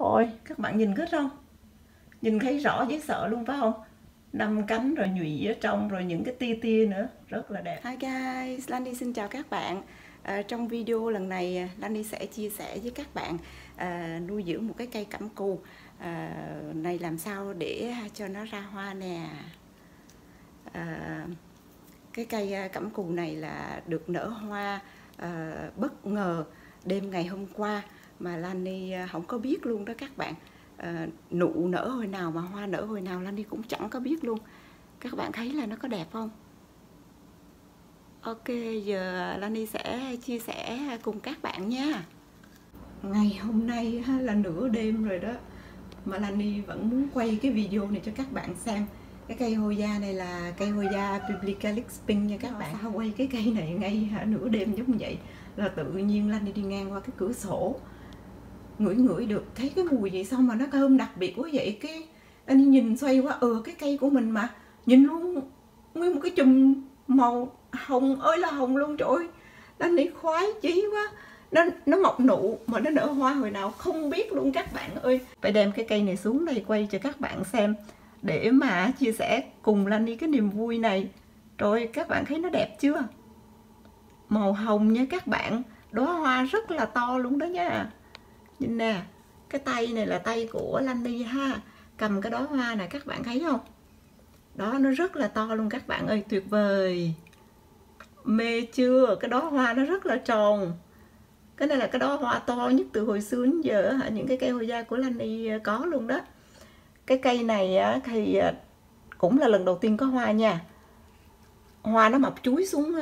Ôi, các bạn nhìn thích không? Nhìn thấy rõ dễ sợ luôn phải không? Năm cánh rồi nhụy ở trong rồi những cái tia tia nữa, rất là đẹp. Hi guys, Lani xin chào các bạn. Trong video lần này Lani sẽ chia sẻ với các bạn nuôi dưỡng một cái cây cẩm cù này làm sao để cho nó ra hoa nè. Cái cây cẩm cù này là được nở hoa bất ngờ đêm ngày hôm qua mà Lani không có biết luôn đó các bạn. Nụ nở hồi nào mà hoa nở hồi nào Lani cũng chẳng có biết luôn. Các bạn thấy là nó có đẹp không? Ok, giờ Lani sẽ chia sẻ cùng các bạn nha. Ngày hôm nay là nửa đêm rồi đó, mà Lani vẫn muốn quay cái video này cho các bạn xem. Cái cây Hoya này là cây Hoya Publicalis Pink nha các bạn. Sao quay cái cây này ngay nửa đêm giống vậy? Là tự nhiên Lani đi ngang qua cái cửa sổ, ngửi được thấy cái mùi gì sao mà nó thơm đặc biệt quá vậy. Cái Lani nhìn xoay qua, cái cây của mình mà, nhìn luôn nguyên một cái chùm màu hồng ơi là hồng luôn. Trời ơi, Lani khoái chí quá. Nó mọc nụ mà nó nở hoa hồi nào không biết luôn các bạn ơi. Phải đem cái cây này xuống đây quay cho các bạn xem để mà chia sẻ cùng Lani cái niềm vui này. Rồi các bạn thấy nó đẹp chưa? Màu hồng nha các bạn, đóa hoa rất là to luôn đó nha. Nhìn nè, cái tay này là tay của Lani ha, cầm cái đóa hoa này các bạn thấy không? Đó, nó rất là to luôn các bạn ơi, tuyệt vời. Mê chưa? Cái đóa hoa nó rất là tròn. Cái này là cái đóa hoa to nhất từ hồi xưa đến giờ những cái cây Hoya của Lani có luôn đó. Cái cây này thì cũng là lần đầu tiên có hoa nha. Hoa nó mọc chúi xuống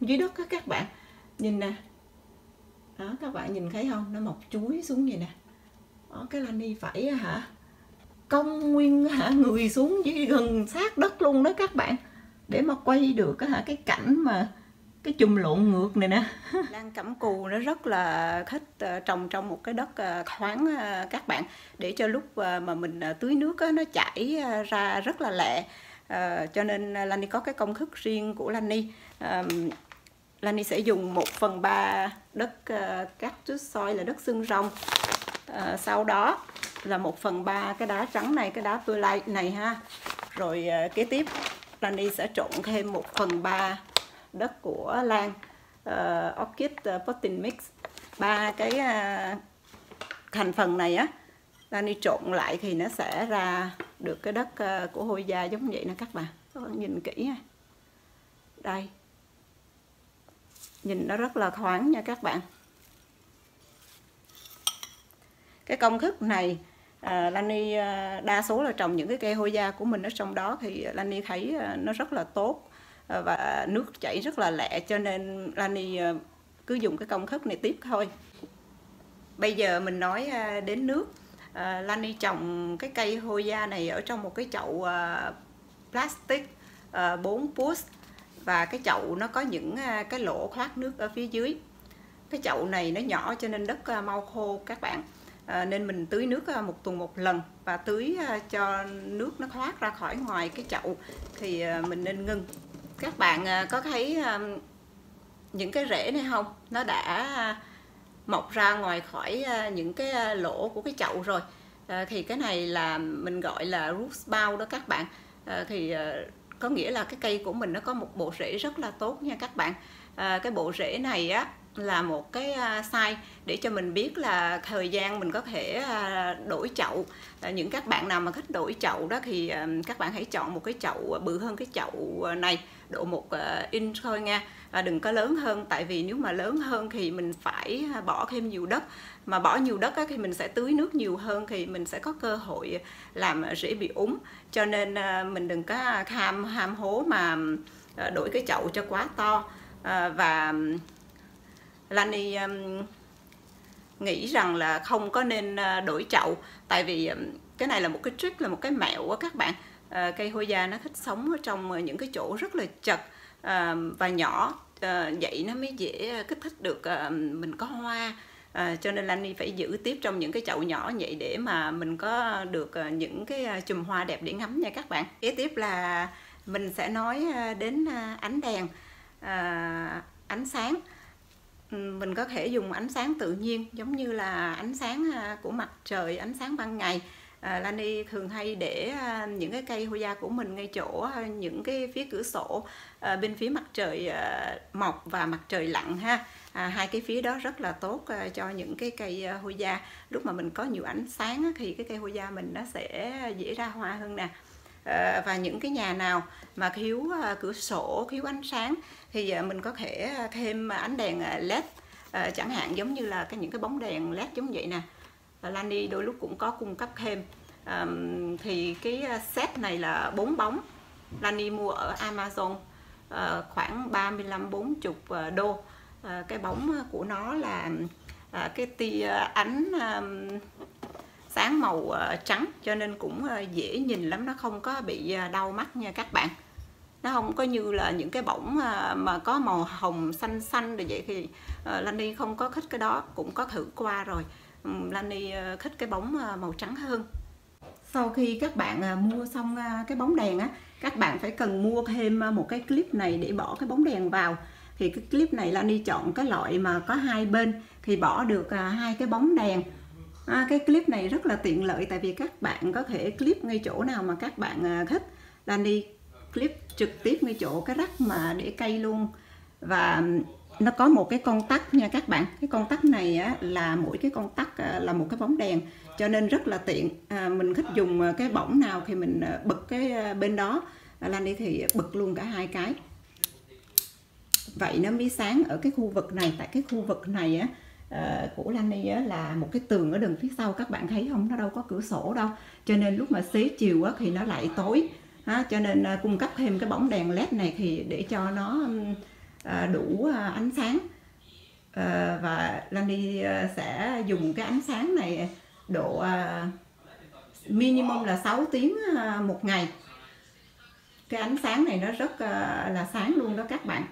dưới đất đó các bạn. Nhìn nè. Đó, các bạn nhìn thấy không? Nó mọc chúi xuống vậy nè. Đó, cái Lani phải cong nguyên người xuống dưới gần sát đất luôn đó các bạn, để mà quay được cái cảnh mà cái chùm lộn ngược này nè. Lan cẩm cù nó rất là thích trồng trong một cái đất thoáng các bạn, để cho lúc mà mình tưới nước nó chảy ra rất là lẹ. Cho nên Lani có cái công thức riêng của Lani. Lani sẽ dùng 1/3 đất cactus soil là đất xương rồng. Sau đó là 1/3 cái đá trắng này, cái đá perlite này ha. Rồi kế tiếp Lani sẽ trộn thêm 1/3 đất của lan orchid potting mix. 3 cái thành phần này Lani trộn lại thì nó sẽ ra được cái đất của Hoya giống vậy nè các bạn. Các bạn nhìn kỹ nha. Đây, nhìn nó rất là thoáng nha các bạn. Cái công thức này Lani đa số là trồng những cái cây Hoya của mình ở trong đó thì Lani thấy nó rất là tốt và nước chảy rất là lẹ, cho nên Lani cứ dùng cái công thức này tiếp thôi. Bây giờ mình nói đến nước. Lani trồng cái cây Hoya này ở trong một cái chậu plastic 4 pouce, và cái chậu nó có những cái lỗ thoát nước ở phía dưới. Cái chậu này nó nhỏ cho nên đất mau khô các bạn, nên mình tưới nước 1 tuần 1 lần, và tưới cho nước nó thoát ra khỏi ngoài cái chậu thì mình nên ngưng. Các bạn có thấy những cái rễ này không? Nó đã mọc ra ngoài khỏi những cái lỗ của cái chậu rồi. Thì cái này là mình gọi là root bound đó các bạn. Thì có nghĩa là cái cây của mình nó có một bộ rễ rất là tốt nha các bạn. Cái bộ rễ này là một cái sign để cho mình biết là thời gian mình có thể đổi chậu. Những các bạn nào mà thích đổi chậu đó thì các bạn hãy chọn một cái chậu bự hơn cái chậu này, độ 1 inch thôi nha. Đừng có lớn hơn, tại vì nếu mà lớn hơn thì mình phải bỏ thêm nhiều đất, mà bỏ nhiều đất thì mình sẽ tưới nước nhiều hơn thì mình sẽ có cơ hội làm rễ bị úng. Cho nên mình đừng có ham hố mà đổi cái chậu cho quá to. Và Lani nghĩ rằng là không có nên đổi chậu, tại vì cái này là một cái trick, là một cái mẹo của các bạn. Cây Hoya nó thích sống ở trong những cái chỗ rất là chật và nhỏ, vậy nó mới dễ kích thích được mình có hoa. Cho nên Lani phải giữ tiếp trong những cái chậu nhỏ vậy để mà mình có được những cái chùm hoa đẹp để ngắm nha các bạn. Kế tiếp là mình sẽ nói đến ánh đèn, ánh sáng. mình có thể dùng ánh sáng tự nhiên giống như là ánh sáng của mặt trời, ánh sáng ban ngày. Lani thường hay để những cái cây Hoya của mình ngay chỗ những cái phía cửa sổ, bên phía mặt trời mọc và mặt trời lặn ha. Hai cái phía đó rất là tốt cho những cái cây Hoya. Lúc mà mình có nhiều ánh sáng thì cái cây Hoya mình nó sẽ dễ ra hoa hơn nè. Và những cái nhà nào mà thiếu cửa sổ, thiếu ánh sáng thì mình có thể thêm ánh đèn LED, chẳng hạn giống như là những cái bóng đèn LED giống vậy nè. Lani đôi lúc cũng có cung cấp thêm. Thì cái set này là 4 bóng, Lani mua ở Amazon khoảng 35-40 đô. Cái bóng của nó là cái tia ánh sáng màu trắng, cho nên cũng dễ nhìn lắm, nó không có bị đau mắt nha các bạn. Nó không có như là những cái bóng mà có màu hồng xanh xanh rồi vậy thì Lani không có thích cái đó, cũng có thử qua rồi. Lani thích cái bóng màu trắng hơn. Sau khi các bạn mua xong cái bóng đèn á, các bạn phải cần mua thêm một cái clip này để bỏ cái bóng đèn vào. Thì cái clip này Lani chọn cái loại mà có hai bên thì bỏ được hai cái bóng đèn. Cái clip này rất là tiện lợi, tại vì các bạn có thể clip ngay chỗ nào mà các bạn thích. Lani clip trực tiếp ngay chỗ cái rắc mà để cây luôn. Và nó có một cái con tắc nha các bạn. Cái con tắc này á, là mỗi cái con tắc là một cái bóng đèn, cho nên rất là tiện. Mình thích dùng cái bóng nào thì mình bật cái bên đó. Lani thì bật luôn cả hai cái. Vậy nó mới sáng ở cái khu vực này. Tại cái khu vực này á, của Lani á, là một cái tường ở đằng phía sau, các bạn thấy không, nó đâu có cửa sổ đâu, cho nên lúc mà xế chiều á, thì nó lại tối. Cho nên cung cấp thêm cái bóng đèn LED này thì để cho nó đủ ánh sáng. Và Lani sẽ dùng cái ánh sáng này độ minimum là 6 tiếng một ngày. Cái ánh sáng này nó rất là sáng luôn đó các bạn.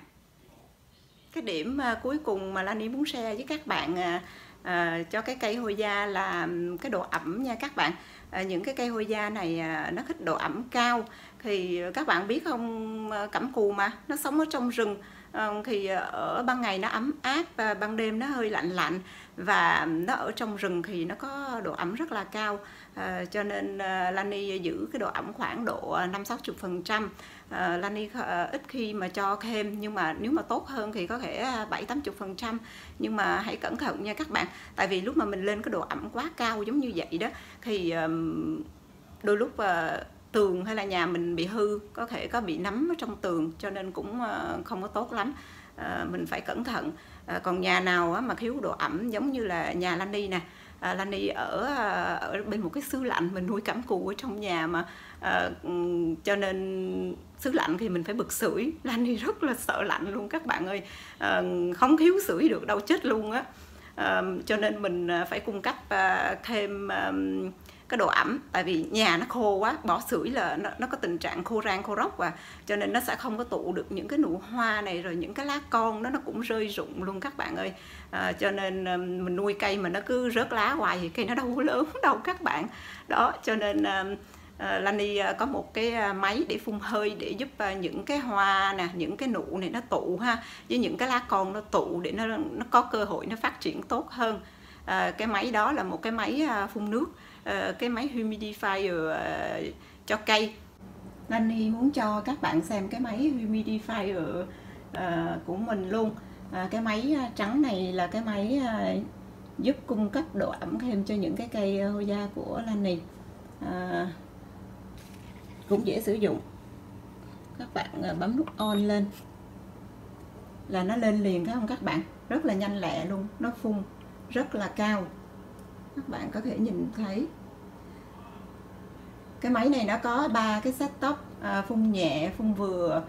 Cái điểm cuối cùng mà Lani muốn share với các bạn cho cái cây Hoya là cái độ ẩm nha các bạn. Những cái cây Hoya này nó thích độ ẩm cao. Thì các bạn biết không, cẩm cù mà, nó sống ở trong rừng. Thì ở ban ngày nó ấm áp, ban đêm nó hơi lạnh lạnh. Và nó ở trong rừng thì nó có độ ẩm rất là cao. Cho nên Lani giữ cái độ ẩm khoảng độ 50-60%. Lani ít khi mà cho thêm, nhưng mà nếu mà tốt hơn thì có thể 70-80%. Nhưng mà hãy cẩn thận nha các bạn. Tại vì lúc mà mình lên cái độ ẩm quá cao giống như vậy đó, thì đôi lúc tường hay là nhà mình bị hư, có thể có bị nấm ở trong tường, cho nên cũng không có tốt lắm. Mình phải cẩn thận. Còn nhà nào mà thiếu độ ẩm giống như là nhà Lani nè, Lani ở bên một cái xứ lạnh, mình nuôi cẩm cù ở trong nhà mà, cho nên xứ lạnh thì mình phải bật sưởi. Lani rất là sợ lạnh luôn các bạn ơi, không thiếu sưởi được đâu, chết luôn á. Cho nên mình phải cung cấp thêm cái độ ẩm, tại vì nhà nó khô quá, bỏ sưởi là nó có tình trạng khô rang khô rốc, và cho nên nó sẽ không có tụ được những cái nụ hoa này, rồi những cái lá con nó cũng rơi rụng luôn các bạn ơi. Cho nên mình nuôi cây mà nó cứ rớt lá hoài thì cây nó đâu có lớn đâu các bạn. Đó, cho nên Lani có một cái máy để phun hơi để giúp những cái hoa nè, những cái nụ này nó tụ ha, với những cái lá con nó tụ để nó có cơ hội nó phát triển tốt hơn. Cái máy đó là một cái máy phun nước, cái máy humidifier cho cây. Lani muốn cho các bạn xem cái máy humidifier của mình luôn. Cái máy trắng này là cái máy giúp cung cấp độ ẩm thêm cho những cái cây Hoya của Lani. Cũng dễ sử dụng. Các bạn bấm nút on lên là nó lên liền, thấy không các bạn? Rất là nhanh lẹ luôn, nó phun rất là cao. Các bạn có thể nhìn thấy. Cái máy này nó có 3 cái setup, phun nhẹ, phun vừa,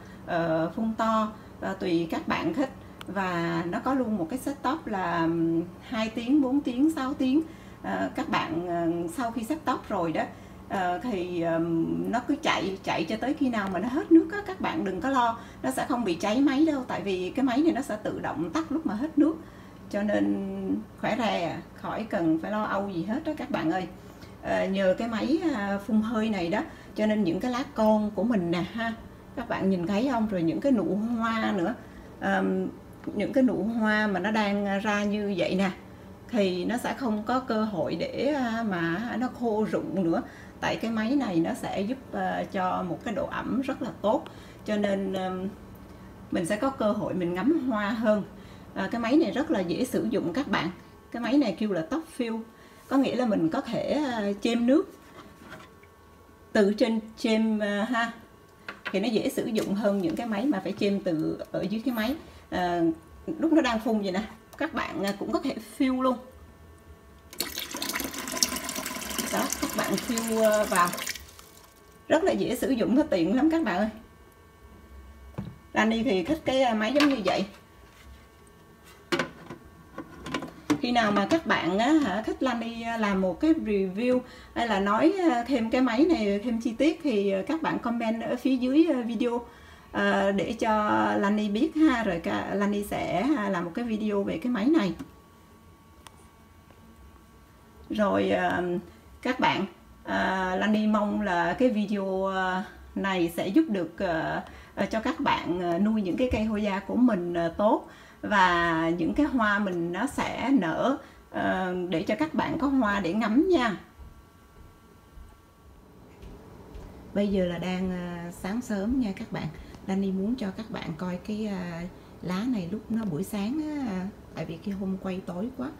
phun to, tùy các bạn thích. Và nó có luôn một cái setup là 2 tiếng, 4 tiếng, 6 tiếng. Các bạn sau khi setup rồi đó, thì nó cứ chạy cho tới khi nào mà nó hết nước á. Các bạn đừng có lo, nó sẽ không bị cháy máy đâu, tại vì cái máy này nó sẽ tự động tắt lúc mà hết nước, cho nên khỏe rè, khỏi cần phải lo âu gì hết đó các bạn ơi. Nhờ cái máy phun hơi này đó, cho nên những cái lá con của mình nè ha, các bạn nhìn thấy không, rồi những cái nụ hoa nữa, những cái nụ hoa mà nó đang ra như vậy nè thì nó sẽ không có cơ hội để mà nó khô rụng nữa, tại cái máy này nó sẽ giúp cho một cái độ ẩm rất là tốt, cho nên mình sẽ có cơ hội mình ngắm hoa hơn. Cái máy này rất là dễ sử dụng các bạn. Cái máy này kêu là top fill, có nghĩa là mình có thể chêm nước từ trên chêm ha, thì nó dễ sử dụng hơn những cái máy mà phải chêm từ ở dưới cái máy. Lúc nó đang phun vậy nè, các bạn cũng có thể fill luôn đó, các bạn fill vào rất là dễ sử dụng, nó tiện lắm các bạn ơi. Lani thì thích cái máy giống như vậy. Khi nào mà các bạn thích Lani làm một cái review hay là nói thêm cái máy này thêm chi tiết thì các bạn comment ở phía dưới video để cho Lani biết ha, rồi Lani sẽ làm một cái video về cái máy này. Rồi các bạn, Lani mong là cái video này sẽ giúp được cho các bạn nuôi những cái cây Hoya của mình tốt, và những cái hoa mình nó sẽ nở để cho các bạn có hoa để ngắm nha. Bây giờ là đang sáng sớm nha các bạn. Lani muốn cho các bạn coi cái lá này lúc nó buổi sáng tại vì cái hôm quay tối quá.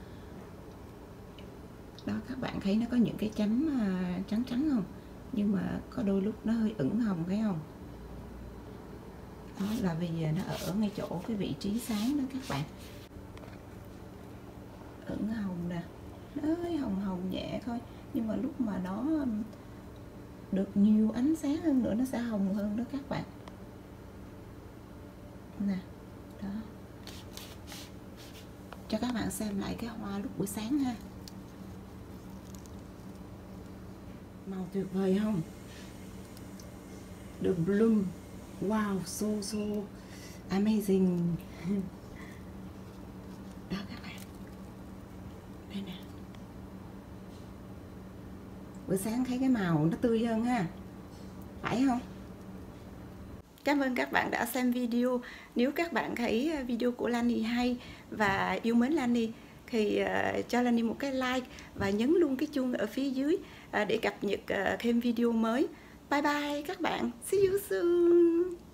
Đó, các bạn thấy nó có những cái chấm trắng trắng không? Nhưng mà có đôi lúc nó hơi ửng hồng, thấy không? Đó là vì nó ở ngay chỗ cái vị trí sáng đó các bạn. Ửng hồng nè, nó hơi hồng hồng nhẹ thôi, nhưng mà lúc mà nó được nhiều ánh sáng hơn nữa nó sẽ hồng hơn đó các bạn. Nè, đó. Cho các bạn xem lại cái hoa lúc buổi sáng ha. Màu tuyệt vời không? The bloom, wow, so amazing. Đó các bạn, đây nè, buổi sáng thấy cái màu nó tươi hơn ha, phải không? Cảm ơn các bạn đã xem video. Nếu các bạn thấy video của Lani hay và yêu mến Lani thì cho Lani một cái like và nhấn luôn cái chuông ở phía dưới để cập nhật thêm video mới. Bye bye các bạn, see you soon.